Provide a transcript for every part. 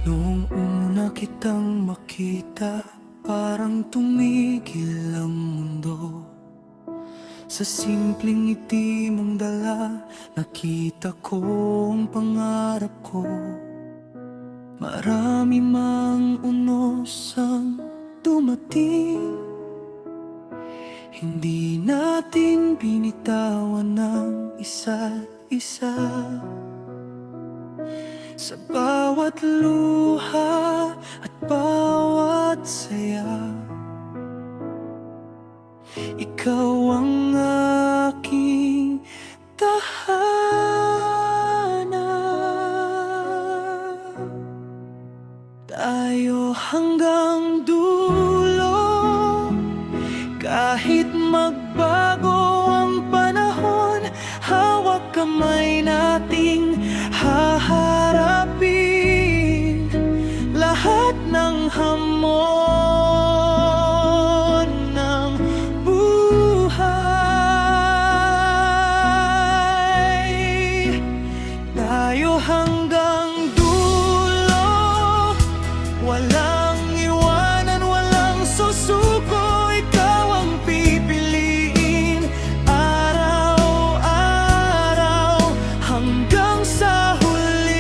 Noong una kitang makita, parang tumigil ang mundo. Sa simpleng ngiti mong dala, nakita ko ang pangarap ko. Marami mang unos ang dumating, hindi natin binitawan ng isa't isa. Sa bawat luha at bawat saya, ikaw ang aking tahanan. Tayo hanggang dulo, kahit magbago ang panahon, hawak kamay nating haharapin lahat ng hamon ng buhay. Tayo hanggang dulo, walang iwanan, walang susuko. Ikaw ang pipiliin araw-araw hanggang sa huling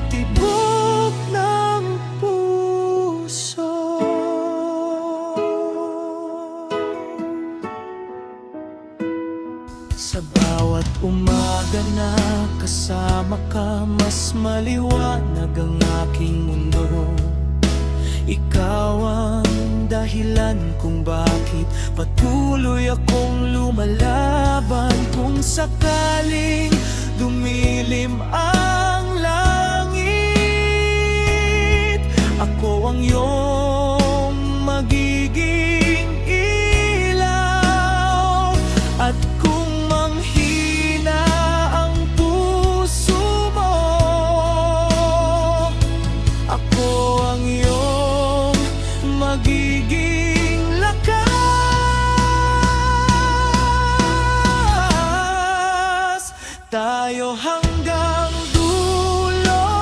tibok ng puso. Sa bawat umaga na kasama ka, mas maliwanag ang aking mundo. Ikaw ang dahilan kung bakit patuloy akong lumalaban. Kung sakaling dumilim ang langit, ako ang iyong magiging ilaw. At kung manghina ang puso mo, ako ang iyong magiging lakas. Tayo hanggang dulo,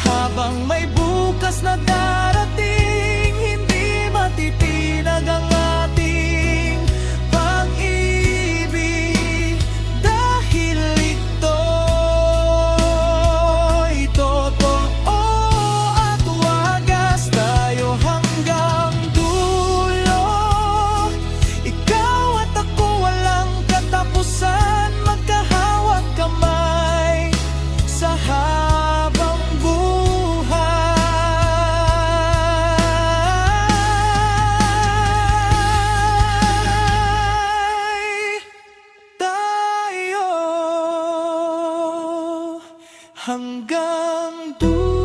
habang may bukas na darating, hindi matitinag ang ating pag-ibig. Dahil ito'y totoo at wagas. Tayo hanggang dulo, ikaw at ako walang katapusan. Magkahawak kamay sa habang buhay. Tayo hanggang dulo.